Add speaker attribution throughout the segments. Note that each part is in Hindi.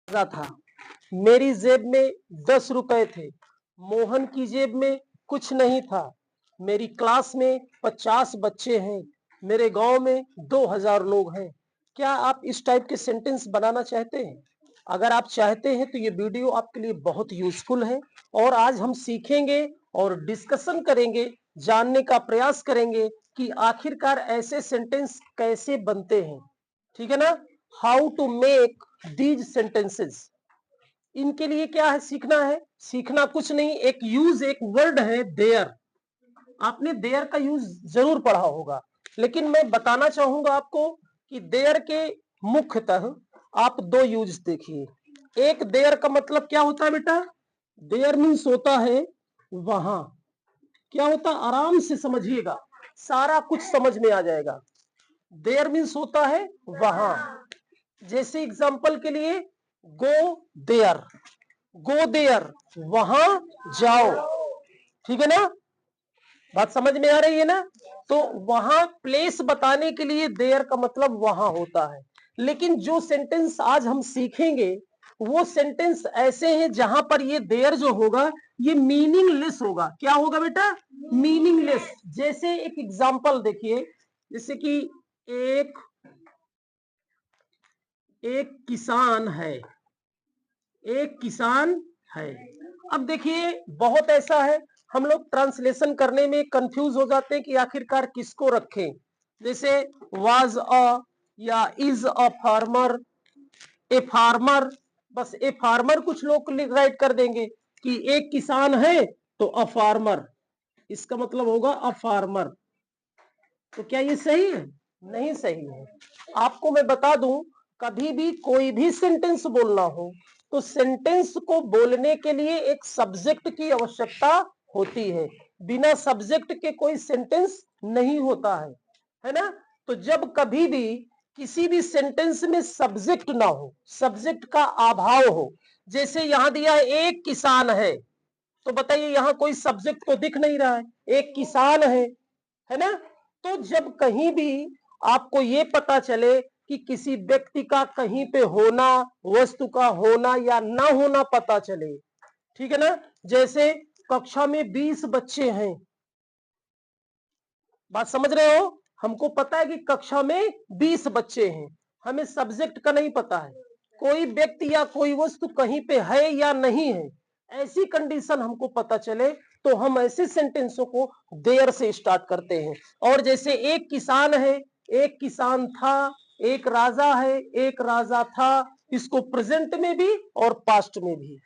Speaker 1: था। मेरी जेब में 10 रुपए थे। मोहन की जेब में कुछ नहीं था। मेरी क्लास में 50 बच्चे हैं। मेरे गांव में 2000 लोग हैं। क्या आप इस टाइप के सेंटेंस बनाना चाहते हैं? अगर आप चाहते हैं तो ये वीडियो आपके लिए बहुत यूजफुल है और आज हम सीखेंगे और डिस्कशन करेंगे, जानने का प्रयास करेंगे कि आखिरकार ऐसे सेंटेंस कैसे बनते हैं। ठीक है ना? How to make these sentences. इनके लिए क्या है, सीखना है। सीखना कुछ नहीं, एक यूज, एक वर्ड है देयर। आपने देयर का यूज जरूर पढ़ा होगा, लेकिन मैं बताना चाहूंगा आपको कि देयर के मुख्यतः आप दो यूज देखिए। एक, देयर का मतलब क्या होता है बेटा? देयर मीन्स होता है वहां। क्या होता है? आराम से समझिएगा, सारा कुछ समझ में आ जाएगा। देयर मीन्स होता है वहां। जैसे एग्जांपल के लिए, गो देयर। गो देयर, वहां जाओ। ठीक है ना? बात समझ में आ रही है ना? तो वहां प्लेस बताने के लिए देयर का मतलब वहां होता है। लेकिन जो सेंटेंस आज हम सीखेंगे वो सेंटेंस ऐसे हैं जहां पर ये देयर जो होगा ये मीनिंगलेस होगा। क्या होगा बेटा? मीनिंगलेस। जैसे एक एग्जांपल देखिए, जैसे कि एक एक किसान है। एक किसान है। अब देखिए, बहुत ऐसा है, हम लोग ट्रांसलेशन करने में कंफ्यूज हो जाते हैं कि आखिरकार किसको रखें। जैसे वाज अ या is a farmer, a farmer. बस ए फार्मर कुछ लोग राइट कर देंगे कि एक किसान है तो अ फार्मर, इसका मतलब होगा अ फार्मर। तो क्या ये सही है? नहीं सही है। आपको मैं बता दूं, कभी भी कोई भी सेंटेंस बोलना हो तो सेंटेंस को बोलने के लिए एक सब्जेक्ट की आवश्यकता होती है। बिना सब्जेक्ट के कोई सेंटेंस नहीं होता है ना? तो जब कभी भी किसी भी सेंटेंस में सब्जेक्ट ना हो, सब्जेक्ट का अभाव हो, जैसे यहां दिया है एक किसान है, तो बताइए यहां कोई सब्जेक्ट तो दिख नहीं रहा है, एक किसान है ना? तो जब कहीं भी आपको ये पता चले कि किसी व्यक्ति का कहीं पे होना, वस्तु का होना या ना होना पता चले, ठीक है ना? जैसे कक्षा में 20 बच्चे हैं। बात समझ रहे हो? हमको पता है कि कक्षा में 20 बच्चे हैं, हमें सब्जेक्ट का नहीं पता है, कोई व्यक्ति या कोई वस्तु कहीं पे है या नहीं है। ऐसी कंडीशन हमको पता चले तो हम ऐसे सेंटेंसों को देयर से स्टार्ट करते हैं। और जैसे एक किसान है, एक किसान था, एक राजा है, एक राजा था, इसको प्रेजेंट में भी और पास्ट में भी।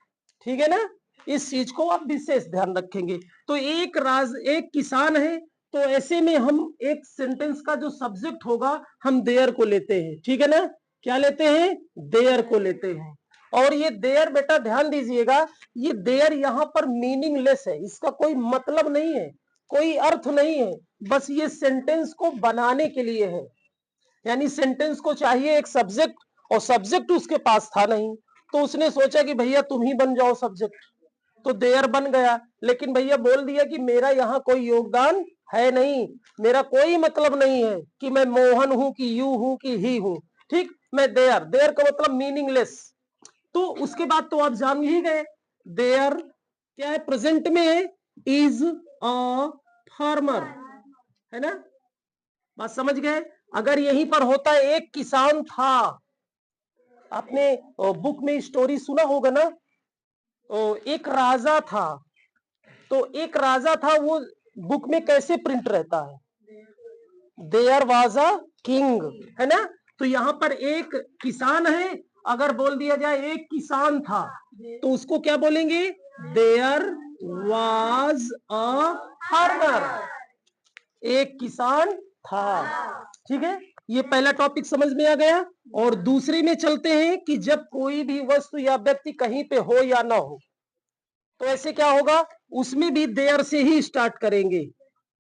Speaker 1: ठीक है ना? इस चीज को आप विशेष ध्यान रखेंगे। तो एक किसान है, तो ऐसे में हम एक सेंटेंस का जो सब्जेक्ट होगा हम देयर को लेते हैं। ठीक है ना? क्या लेते हैं? देयर को लेते हैं। और ये देयर बेटा ध्यान दीजिएगा, ये देयर यहां पर मीनिंगलेस है, इसका कोई मतलब नहीं है, कोई अर्थ नहीं है, बस ये सेंटेंस को बनाने के लिए है। यानी सेंटेंस को चाहिए एक सब्जेक्ट और सब्जेक्ट उसके पास था नहीं, तो उसने सोचा कि भैया तुम ही बन जाओ सब्जेक्ट, तो देयर बन गया। लेकिन भैया बोल दिया कि मेरा यहाँ कोई योगदान है नहीं, मेरा कोई मतलब नहीं है कि मैं मोहन हूं कि यू हूं कि ही हूं। ठीक, मैं देयर। देयर का मतलब मीनिंगलेस। तो उसके बाद तो आप जान ही गए, देयर क्या है? प्रेजेंट में है, इज अ फार्मर, है ना? बात समझ गए? अगर यहीं पर होता है एक किसान था, आपने बुक में स्टोरी सुना होगा ना, एक राजा था, तो एक राजा था, वो बुक में कैसे प्रिंट रहता है? देयर वाज अ किंग, है ना? तो यहां पर एक किसान है, अगर बोल दिया जाए एक किसान था तो उसको क्या बोलेंगे? देयर वाज अ फार्मर, एक किसान था। ठीक है? ये पहला टॉपिक समझ में आ गया। और दूसरे में चलते हैं कि जब कोई भी वस्तु या व्यक्ति कहीं पे हो या ना हो तो ऐसे क्या होगा? उसमें भी देयर से ही स्टार्ट करेंगे।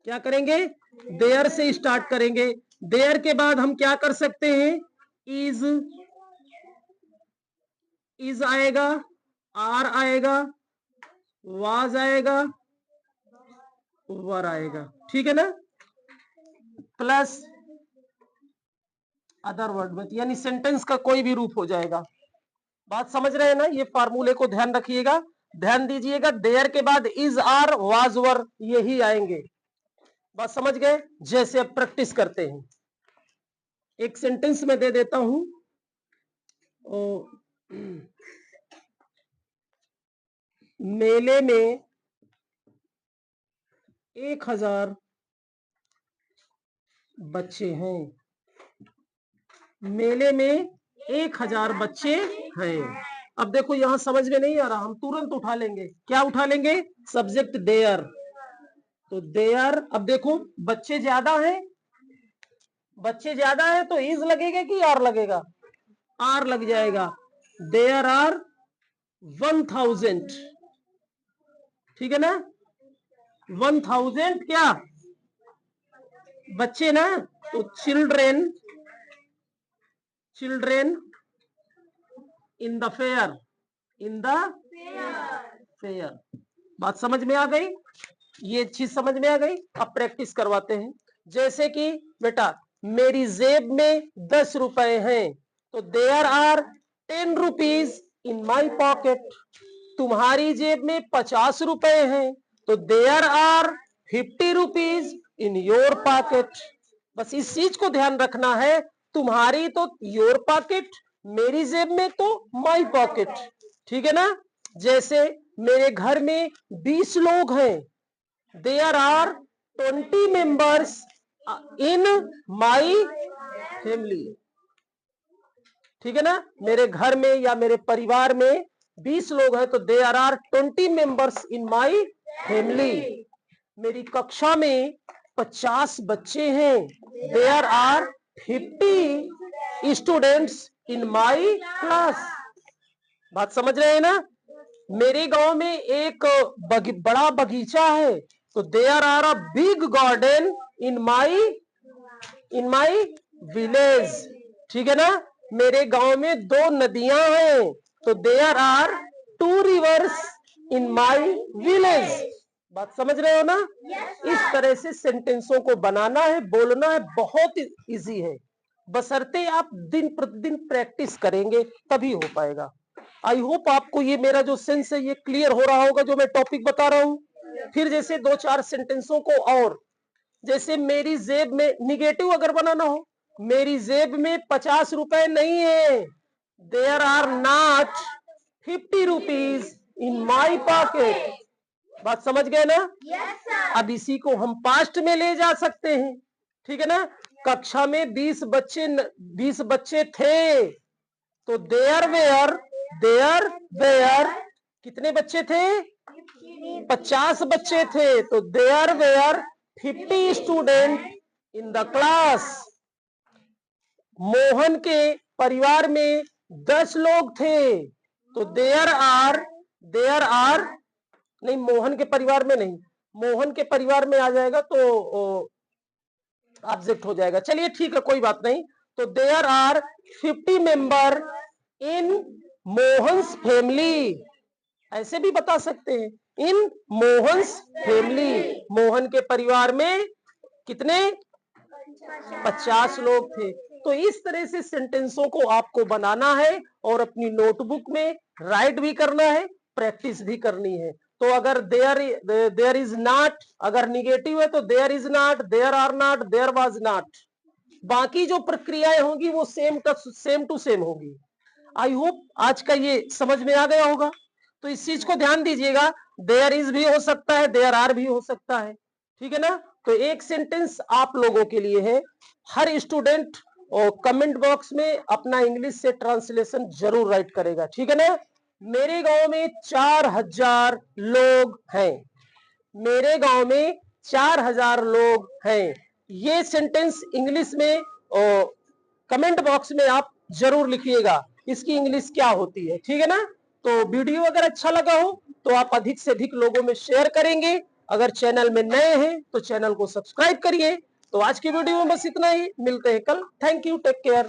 Speaker 1: क्या करेंगे? देयर से स्टार्ट करेंगे। देयर के बाद हम क्या कर सकते हैं? इज, इज आएगा, आर आएगा, वाज आएगा, वर आएगा। ठीक है ना? प्लस अदर वर्ड में, यानी सेंटेंस का कोई भी रूप हो जाएगा। बात समझ रहे हैं ना? ये फार्मूले को ध्यान रखिएगा, ध्यान दीजिएगा। देयर के बाद इज, आर, वाज, वर यही आएंगे। बात समझ गए? जैसे अब प्रैक्टिस करते हैं, एक सेंटेंस में दे देता हूं। मेले में 1000 बच्चे हैं। मेले में 1000 बच्चे हैं। अब देखो यहां समझ में नहीं आ रहा, हम तुरंत उठा लेंगे। क्या उठा लेंगे? Subject there. तो देयर, अब देखो बच्चे ज्यादा हैं, बच्चे ज्यादा है तो इज लगेगा कि आर लगेगा? आर लग जाएगा। देयर आर 1000, ठीक है ना? 1000 क्या बच्चे ना? तो children, children in the fair, in the fair. बात समझ में आ गई? ये चीज समझ में आ गई। अब प्रैक्टिस करवाते हैं। जैसे कि बेटा मेरी जेब में 10 रुपए हैं, तो there are 10 rupees in my pocket. तुम्हारी जेब में 50 रुपए हैं, तो there are 50 rupees in your pocket. बस इस चीज को ध्यान रखना है, तुम्हारी तो योर पॉकेट, मेरी जेब में तो माई पॉकेट, ठीक है ना? जैसे मेरे घर में 20 लोग हैं, there are 20 members in my family, ठीक है ना? मेरे घर में या मेरे परिवार में 20 लोग हैं, तो there are 20 members in my family. मेरी कक्षा में 50 बच्चे हैं, there are 50 students in my class. बात समझ रहे हैं ना? मेरे गांव में एक बड़ा बगीचा है, तो there are a big garden in my village, ठीक है ना? मेरे गांव में 2 नदियां हैं, तो there are 2 rivers in my village. बात समझ रहे हो ना? इस तरह से सेंटेंसों को बनाना है, बोलना है, बहुत इजी है। बशर्ते आप दिन प्रतिदिन प्रैक्टिस करेंगे तभी हो पाएगा। आई होप आपको ये मेरा जो सेंस है ये क्लियर हो रहा होगा, जो मैं टॉपिक बता रहा हूं। फिर जैसे 2-4 सेंटेंसों को और, जैसे मेरी जेब में, निगेटिव अगर बनाना हो, मेरी जेब में 50 रुपए नहीं है, there are not 50 rupees in my pocket. बात समझ गए ना? अब इसी को हम पास्ट में ले जा सकते हैं, ठीक है ना? कक्षा में 20 बच्चे थे, तो देयर वेयर कितने बच्चे थे? 50 बच्चे थे, तो there were 50 student in the class. Mohan के परिवार में 10 लोग थे, तो देयर आर नहीं, मोहन के परिवार में नहीं, मोहन के परिवार में आ जाएगा तो ऑब्जेक्ट हो जाएगा। चलिए ठीक है, कोई बात नहीं। तो there are 50 member in Mohan's family, ऐसे भी बता सकते हैं, इन मोहन्स फैमिली। मोहन के परिवार में कितने? 50 लोग थे। तो इस तरह से सेंटेंसों को आपको बनाना है और अपनी नोटबुक में राइट भी करना है, प्रैक्टिस भी करनी है। तो अगर देयर इज नॉट, अगर निगेटिव है तो there is not, there are not, there was not. बाकी जो प्रक्रियाएं होंगी वो सेम टू सेम होगी। आई होप आज का ये समझ में आ गया होगा। तो इस चीज को ध्यान दीजिएगा, देयर इज भी हो सकता है, देयर आर भी हो सकता है, ठीक है ना? तो एक सेंटेंस आप लोगों के लिए है, हर स्टूडेंट और कमेंट बॉक्स में अपना इंग्लिश से ट्रांसलेशन जरूर राइट करेगा, ठीक है ना? मेरे गांव में 4000 लोग हैं, मेरे गांव में 4000 लोग हैं। ये सेंटेंस इंग्लिश में कमेंट बॉक्स में आप जरूर लिखिएगा, इसकी इंग्लिश क्या होती है, ठीक है ना? तो वीडियो अगर अच्छा लगा हो तो आप अधिक से अधिक लोगों में शेयर करेंगे। अगर चैनल में नए हैं तो चैनल को सब्सक्राइब करिए। तो आज की वीडियो में बस इतना ही, मिलते हैं कल। Thank you, take care.